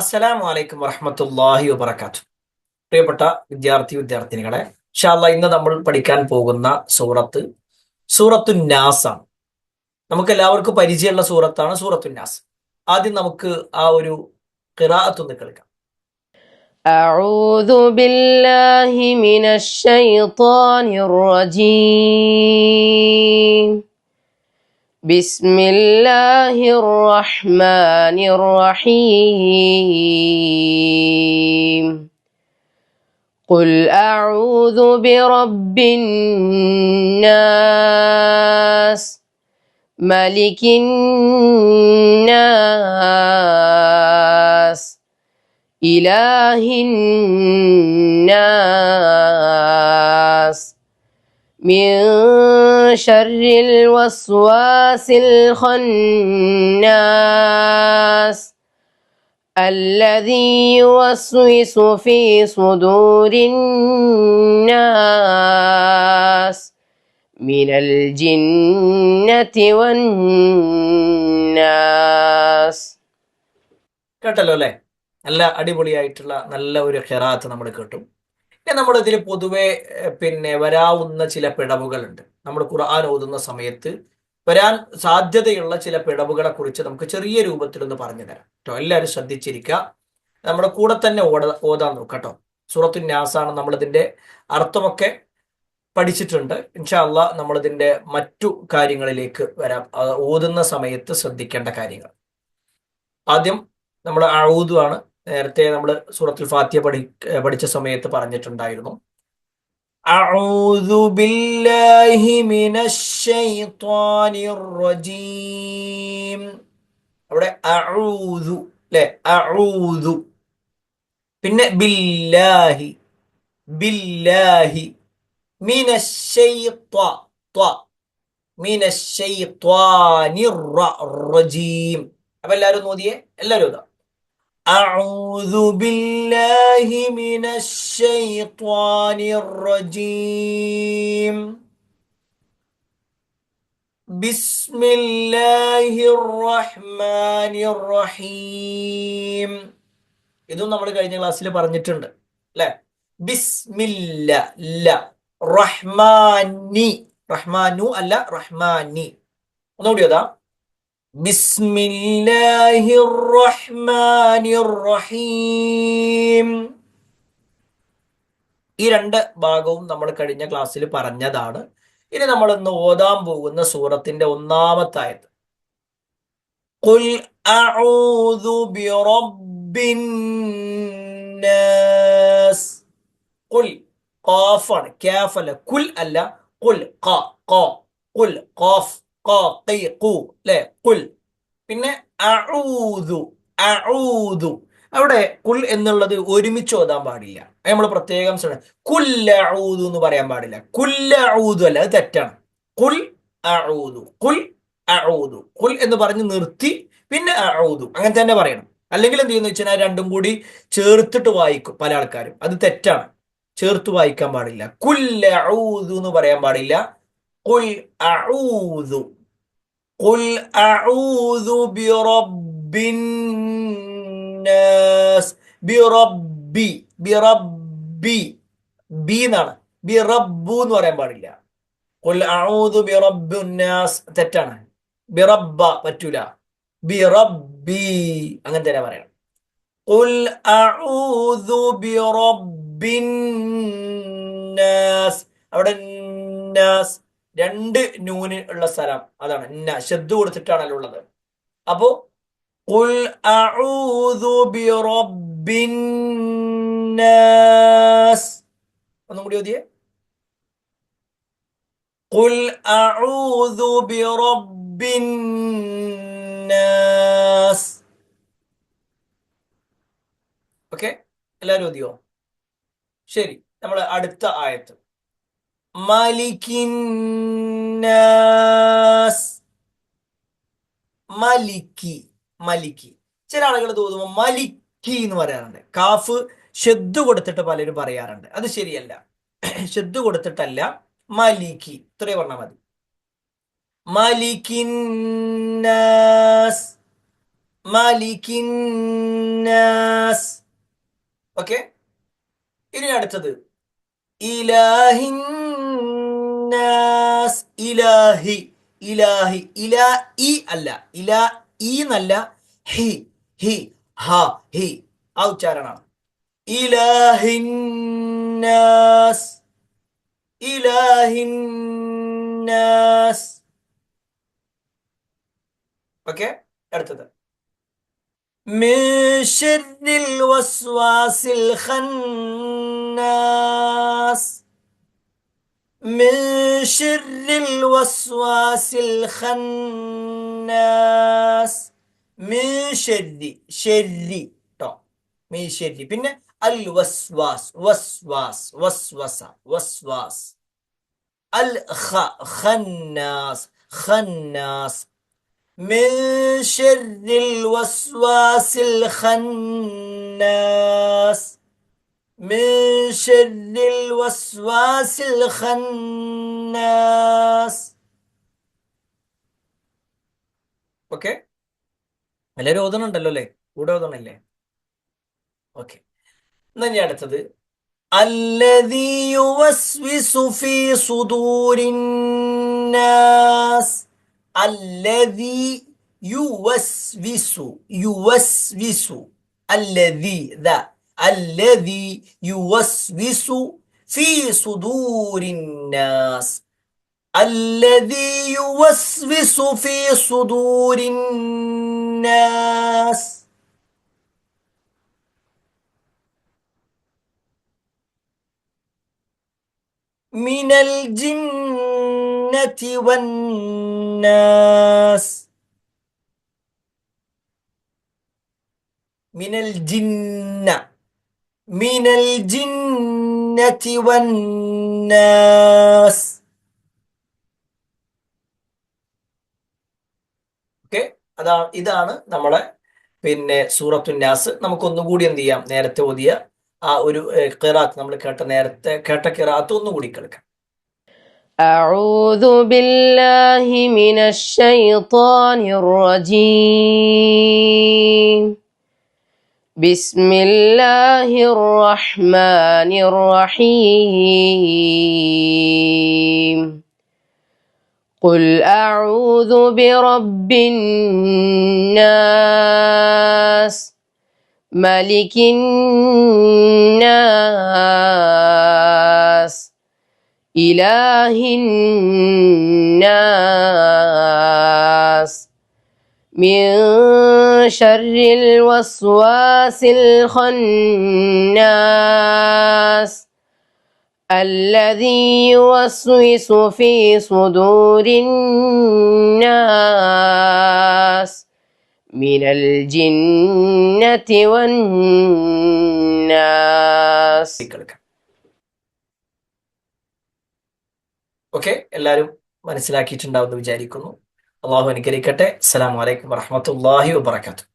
അസ്സലാമു അലൈക്കും വറഹ്മത്തുള്ളാഹി വബറകാതുഹു. പ്രിയപ്പെട്ട വിദ്യാർത്ഥിനികളെ, ഇൻഷാ അല്ലാഹ് ഇന്ന് നമ്മൾ പഠിക്കാൻ പോകുന്ന സൂറത്തുൻ നാസ് ആണ്. നമുക്ക് എല്ലാവർക്കും പരിചയമുള്ള സൂറത്താണ് സൂറത്തുൻ നാസ്. ആദ്യം നമുക്ക് ആ ഒരു ഖിറാഅത്ത് ഒന്ന് കേൾക്കാം. أعوذ بالله من الشيطان الرجيم. بسم الله الرحمن الرحيم. قل أعوذ برب الناس ملك الناس إله الناس من شر الوسواس الخناس الذي يوسوس في صدور الناس من الجنة والناس. കേട്ടല്ലോ അല്ലേ? നല്ല അടിപൊളിയായിട്ടുള്ള നല്ല ഒരു ഖിറാഅത്ത് നമ്മൾ കേട്ടു. പിന്നെ നമ്മൾ ഇതിൽ പൊതുവെ വരാവുന്ന ചില പിഴവുകളുണ്ട്. നമ്മൾ ഖുർആൻ ഓതുന്ന സമയത്ത് വരാൻ സാധ്യതയുള്ള ചില പിഴവുകളെ കുറിച്ച് നമുക്ക് ചെറിയ രൂപത്തിലൊന്ന് പറഞ്ഞു തരാം കേട്ടോ. എല്ലാവരും ശ്രദ്ധിച്ചിരിക്കുക. നമ്മുടെ കൂടെ തന്നെ ഓതാൻ നോക്കട്ടോ. സൂറത്തുൻ നാസാണ്. നമ്മളിതിന്റെ അർത്ഥമൊക്കെ പഠിച്ചിട്ടുണ്ട്. ഇൻഷാ അല്ലാഹ് നമ്മളിതിന്റെ മറ്റു കാര്യങ്ങളിലേക്ക് വരാം. ഓതുന്ന സമയത്ത് ശ്രദ്ധിക്കേണ്ട കാര്യങ്ങൾ. ആദ്യം നമ്മൾ അഊദു ആണ്. നേരത്തെ നമ്മൾ സൂറത്തുൽ ഫാത്തിഹ പഠിച്ച സമയത്ത് പറഞ്ഞിട്ടുണ്ടായിരുന്നു. അഊദു ബില്ലാഹി മിനശ് ശൈത്വാനിർ റജീം. അവിടെ അഊദു അല്ലെ, അഊദു. പിന്നെ ബില്ലാഹി, ബില്ലാഹി മിനശ് ശൈത്വാനിർ റജീം. അപ്പൊ എല്ലാവരും നോദിയേ, എല്ലാവരും ഇതാ. أعوذ بالله من الشيطان الرجيم بسم الله الرحمن الرحيم. ഇതും നമ്മൾ കഴിഞ്ഞ ക്ലാസ്സിൽ പറഞ്ഞിട്ടുണ്ട് അല്ലെ. ബിസ്മില്ല ല റഹ്മാനി, റഹ്മാനു അല്ല റഹ്മാനി. ഒന്നുകൂടി അതാ. ബിസ്മില്ലാഹിർ റഹ്മാനിർ റഹീം. ഈ രണ്ട് ഭാഗവും നമ്മൾ കഴിഞ്ഞ ക്ലാസ്സിൽ പറഞ്ഞതാണ്. ഇനി നമ്മൾ ഇന്ന് ഓതാൻ പോകുന്ന സൂറത്തിന്റെ ഒന്നാമത്തെ ആയത്ത്. ഖുൽ അഊദു ബിറബ്ബിൻ നാസ്. ഖുൽ ഖാഫ് ആണ്, കാഫ് അല്ല. കുൽ അല്ല, ഖുൽ ഖ ഖ. ഖുൽ ഖാഫ് ഖ ഖി ഖു ലെ ഖുൽ. പിന്നെ അഊദു, അഊദു. അവിടെ കുൽ എന്നുള്ളത് ഒരുമിച്ച് ഓതാൻ പാടില്ല. നമ്മൾ പ്രത്യേകം കുല്ലഊദു എന്ന് പറയാൻ പാടില്ല. കുല്ലഊദു അല്ല, അത് തെറ്റാണ്. കുൽ അഊദു, കുൽ അഊദു. കുൽ എന്ന് പറഞ്ഞ് നിർത്തി പിന്നെ അഊദു അങ്ങനെ തന്നെ പറയണം. അല്ലെങ്കിൽ എന്ത് ചെയ്യുന്ന വെച്ചാൽ രണ്ടും കൂടി ചേർത്തിട്ട് വായിക്കും പല ആൾക്കാരും. അത് തെറ്റാണ്. ചേർത്ത് വായിക്കാൻ പാടില്ല. കുല്ലഊദു എന്ന് പറയാൻ പാടില്ല. കുൽ അഊദു, ഖുൽ അഊദു ബിറബ്ബിൻ നാസ്. ബിറബ്ബി, ബിറബ്ബി, ബി എന്നാണ്. ബിറബ്ബു എന്ന് പറയാൻ പാടില്ല. ഖുൽ അഊദു ബിറബ്ബിൻ നാസ് തെറ്റാണ്. ബിറബ്ബ പറ്റൂല. ബിറബ്ബി അങ്ങനെ തന്നെ പറയണം. ഖുൽ അഊദു ബിറബ്ബിൻ നാസ്. അവിടെ നാസ് രണ്ട് നൂന് ഉള്ള സ്ഥലം അതാണ്. ശബ്ദ് കൊടുത്തിട്ടാണല്ലോ ഉള്ളത്. അപ്പോ ഖുൽ അഊദു ബിറബ്ബിൻ നാസ്. ഒന്നും കൂടി ഓതിയേ. ഖുൽ അഊദു ബിറബ്ബിൻ നാസ്. ഓക്കെ, എല്ലാവരും ഓതിയോ? ശരി, നമ്മൾ അടുത്ത ആയത്ത്. മലിക്കിന്നാസ്. മലിക്കി, മലിക്കി. ചില ആളുകൾ തോന്നുമ്പോൾ മലിക്കി എന്ന് പറയാറുണ്ട്. കാഫ് ഷെദ് കൊടുത്തിട്ട് പലരും പറയാറുണ്ട്. അത് ശരിയല്ല. ഷെദ് കൊടുത്തിട്ടല്ല, മലിക്കി ഇത്രയും പറഞ്ഞാൽ മതി. മലിക്കിന്നാസ്, മാലിക്കിന്നാസ്. ഓക്കെ, ഇനി അടുത്തത് ഇലാഹിന്നാസ്. ഇലാഹി, ഇലാഹി, ഇലാ ഇ അല്ല, ഇലാ ഇ എന്നല്ല, ഹി, ഹി, ഹ, ഹി, ആ ഉച്ചാരണമാണ്. ഇലാഹിന്നാസ്, ഇലാഹിന്നാസ്. ഓക്കെ, അടുത്തത് മിൻ ശർരിൽ വസ്വാസിൽ ഖന്നാസ്. മിൻ ശർരിൽ വസ്വാസിൽ ഖന്നാസ്. മിൻ ശർരി, ശർരി ട്ടോ, മിൻ ശർരി. പിന്നെ അൽ വസ്വാസ്, വസ്വാസ്, വസ്വസ, വസ്വാസ്. അൽ ഖന്നാസ്, ഖന്നാസ്. മിൻ ശർരിൽ വസ്വാസിൽ ഖന്നാസ്. മിൻ ശർരിൽ വസ്വാസിൽ ഖന്നാസ്. ഓക്കെ, എല്ലാവരും ഓതണുണ്ടല്ലോ അല്ലേ? കൂടെ ഓതണില്ലേ? ഓക്കെ, എന്നാ ഞാൻ അടുത്തത് അല്ലദീ യുവസ്വിസു ഫീ സുദൂരിന്നാസ്. അല്ലദീ യുവസ്വിസു, യുവസ്വിസു, അല്ലദീ ദ, അല്ലദീ യുവസ്വിസു ഫീ സുദൂരിന്നാസ്. അല്ലദീ യുവസ്വിസു ഫീ സുദൂരിന്നാസ്. മിനൽ ജിന്നതി വന്നാസ്. മിനൽ ജിന്ന, മിനൽ ജിന്നതി വന്നാസ്. ഓക്കെ, ഇതാണ് നമ്മളെ പിന്നെ സൂറത്തുൻ നാസ്. നമുക്കൊന്നുകൂടി എന്ത് ചെയ്യാം, നേരത്തെ ഓതിയ ആ ഒരു ഖിറാത്ത്, നമ്മൾ നേരത്തെ കേട്ട ഖിറാത്ത് ഒന്നുകൂടി കേൾക്കാം. أعوذ بالله من الشيطان الرجيم. بسم الله الرحمن الرحيم. قل أعوذ برب الناس ملك الناس إله الناس من شر الوسواس الخناس الذي يوسوس في صدور الناس من الجنة والناس. ഓക്കെ, എല്ലാവരും മനസ്സിലാക്കിയിട്ടുണ്ടാവുമെന്ന് വിചാരിക്കുന്നു. അള്ളാഹു അനുഗ്രഹിക്കട്ടെ. അസ്സലാമു അലൈക്കും വറഹ്മത്തുള്ളാഹി വബറകാതുഹു.